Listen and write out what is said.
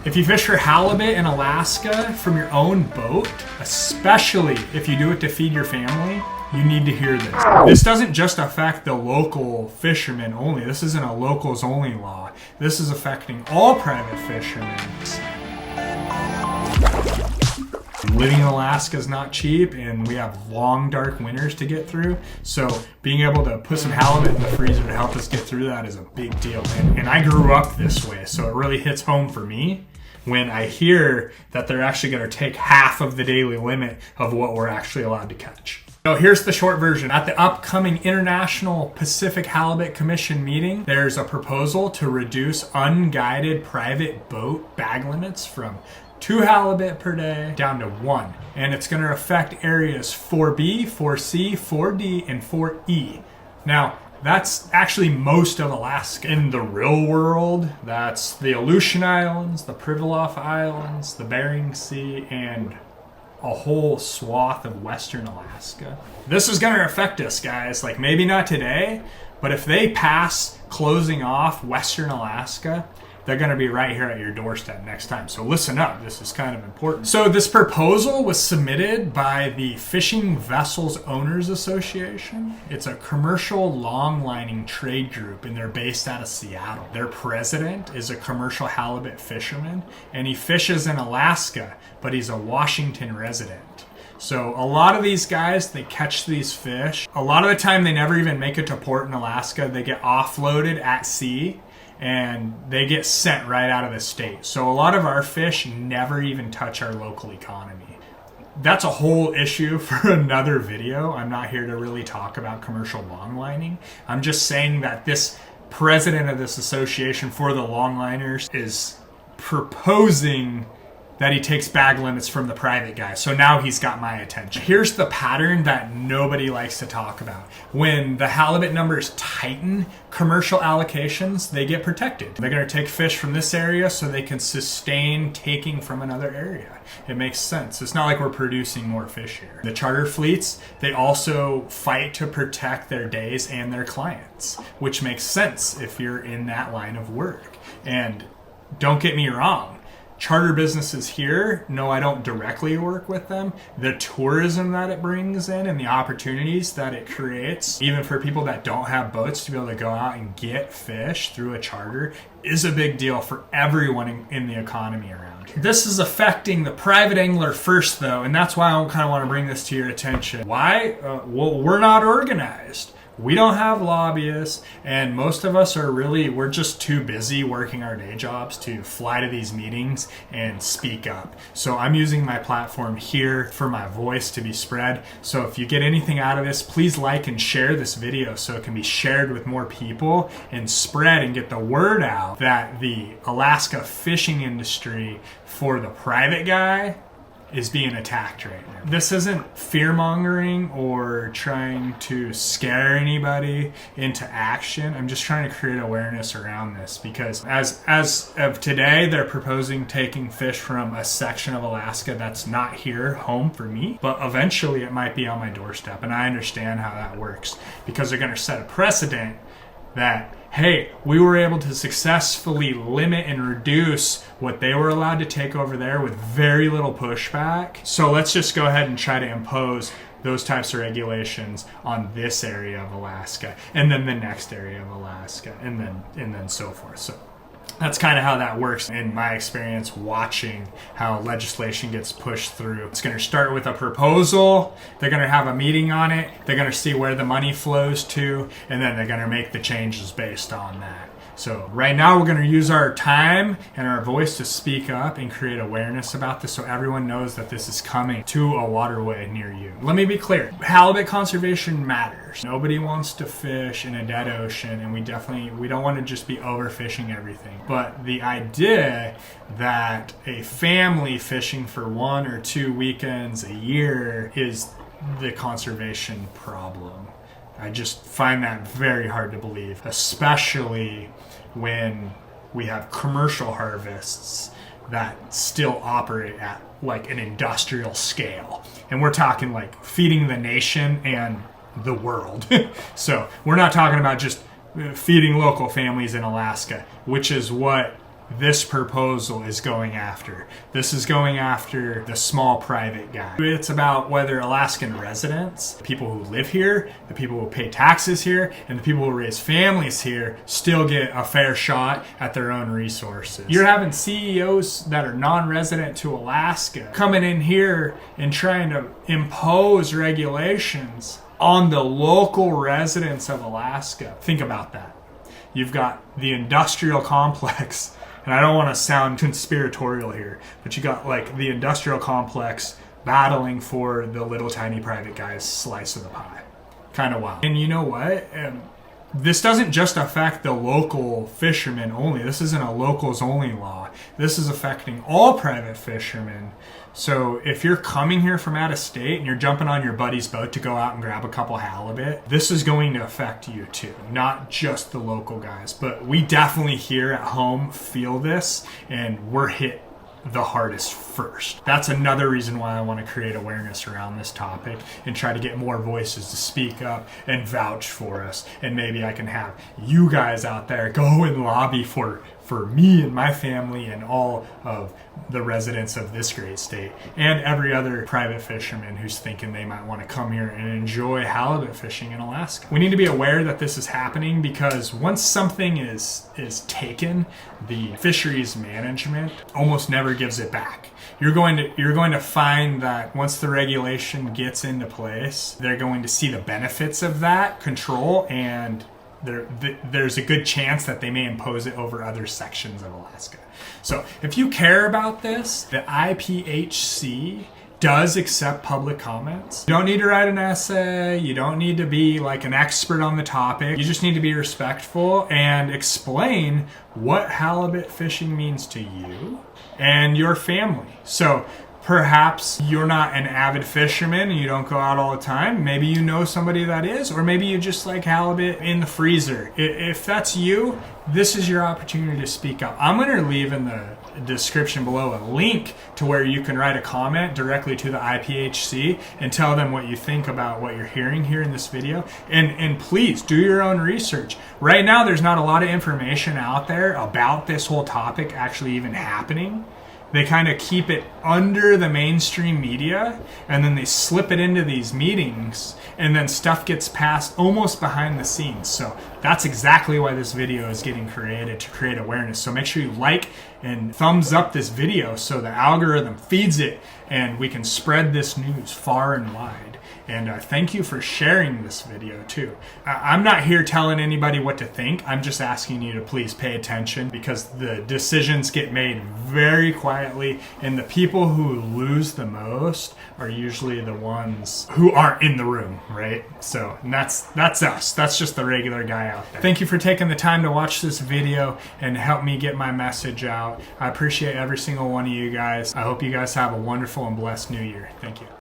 If you fish for halibut in Alaska from your own boat, especially if you do it to feed your family, you need to hear this. This doesn't just affect the local fishermen only. This isn't a locals only law. This is affecting all private fishermen. Living in Alaska is not cheap, and we have long, dark winters to get through. So being able to put some halibut in the freezer to help us get through that is a big deal. And I grew up this way, so it really hits home for me when I hear that they're actually going to take half of the daily limit of what we're actually allowed to catch. So here's the short version. At the upcoming International Pacific Halibut Commission meeting, there's a proposal to reduce unguided private boat bag limits from 2 halibut per day down to 1. And it's going to affect areas 4B, 4C, 4D, and 4E. Now, that's actually most of Alaska. In the real world, that's the Aleutian Islands, the Pribilof Islands, the Bering Sea, and a whole swath of Western Alaska. This is going to affect us, guys. Like, maybe not today, but if they pass closing off Western Alaska, they're going to be right here at your doorstep next time. So listen up, this is kind of important. So this proposal was submitted by the Fishing Vessels Owners Association. It's a commercial longlining trade group, and they're based out of Seattle. Their president is a commercial halibut fisherman, and he fishes in Alaska, but he's a Washington resident. So a lot of these guys, they catch these fish. A lot of the time they never even make it to port in Alaska. They get offloaded at sea, and they get sent right out of the state. So a lot of our fish never even touch our local economy. That's a whole issue for another video. I'm not here to really talk about commercial longlining. I'm just saying that this president of this association for the longliners is proposing that he takes bag limits from the private guy. So now he's got my attention. Here's the pattern that nobody likes to talk about. When the halibut numbers tighten, commercial allocations, they get protected. They're gonna take fish from this area so they can sustain taking from another area. It makes sense. It's not like we're producing more fish here. The charter fleets, they also fight to protect their days and their clients, which makes sense if you're in that line of work. And don't get me wrong, charter businesses here, no, I don't directly work with them. The tourism that it brings in and the opportunities that it creates, even for people that don't have boats to be able to go out and get fish through a charter, is a big deal for everyone in the economy around here. This is affecting the private angler first, though, and that's why I kind of want to bring this to your attention. Why? Well, we're not organized. We don't have lobbyists, and most of us we're just too busy working our day jobs to fly to these meetings and speak up. So I'm using my platform here for my voice to be spread. So if you get anything out of this, please like and share this video so it can be shared with more people and spread and get the word out that the Alaska fishing industry for the private guy is being attacked right now. This isn't fear-mongering or trying to scare anybody into action. I'm just trying to create awareness around this because as of today, they're proposing taking fish from a section of Alaska that's not here, home for me, but eventually it might be on my doorstep, and I understand how that works because they're gonna set a precedent that, hey, we were able to successfully limit and reduce what they were allowed to take over there with very little pushback. So let's just go ahead and try to impose those types of regulations on this area of Alaska, and then the next area of Alaska, and then so forth. So that's kind of how that works in my experience watching how legislation gets pushed through. It's going to start with a proposal. They're going to have a meeting on it. They're going to see where the money flows to, and then they're going to make the changes based on that. So right now we're going to use our time and our voice to speak up and create awareness about this so everyone knows that this is coming to a waterway near you. Let me be clear. Halibut conservation matters. Nobody wants to fish in a dead ocean, and we don't want to just be overfishing everything. But the idea that a family fishing for 1 or 2 weekends a year is the conservation problem. I just find that very hard to believe, especially when we have commercial harvests that still operate at like an industrial scale. And we're talking like feeding the nation and the world. So we're not talking about just feeding local families in Alaska, which is what this proposal is going after. This is going after the small private guy. It's about whether Alaskan residents, the people who live here, the people who pay taxes here, and the people who raise families here still get a fair shot at their own resources. You're having CEOs that are non-resident to Alaska coming in here and trying to impose regulations on the local residents of Alaska. Think about that. You've got the industrial complex, and I don't want to sound conspiratorial here, but you got like the industrial complex battling for the little tiny private guy's slice of the pie. Kind of wild. And you know what? This doesn't just affect the local fishermen only. This isn't a locals only law. This is affecting all private fishermen. So if you're coming here from out of state and you're jumping on your buddy's boat to go out and grab a couple halibut, this is going to affect you too, not just the local guys. But we definitely here at home feel this, and we're hit the hardest first. That's another reason why I want to create awareness around this topic and try to get more voices to speak up and vouch for us. And maybe I can have you guys out there go and lobby for me and my family and all of the residents of this great state and every other private fisherman who's thinking they might want to come here and enjoy halibut fishing in Alaska. We need to be aware that this is happening, because once something is taken, the fisheries management almost never gives it back. You're going to find that once the regulation gets into place, they're going to see the benefits of that control, and there's a good chance that they may impose it over other sections of Alaska. So if you care about this, the IPHC does accept public comments. You don't need to write an essay. You don't need to be like an expert on the topic. You just need to be respectful and explain what halibut fishing means to you and your family. So perhaps you're not an avid fisherman and you don't go out all the time. Maybe you know somebody that is, or maybe you just like halibut in the freezer. If that's you, this is your opportunity to speak up. I'm going to leave in the description below a link to where you can write a comment directly to the IPHC and tell them what you think about what you're hearing here in this video. And please do your own research. Right now, there's not a lot of information out there about this whole topic actually even happening. They kind of keep it under the mainstream media, and then they slip it into these meetings, and then stuff gets passed almost behind the scenes. So that's exactly why this video is getting created, to create awareness. So make sure you like and thumbs up this video so the algorithm feeds it and we can spread this news far and wide. And thank you for sharing this video too. I'm not here telling anybody what to think. I'm just asking you to please pay attention, because the decisions get made very quietly, and the people who lose the most are usually the ones who aren't in the room, right? So that's us. That's just the regular guy out there. Thank you for taking the time to watch this video and help me get my message out. I appreciate every single one of you guys. I hope you guys have a wonderful and blessed new year. Thank you.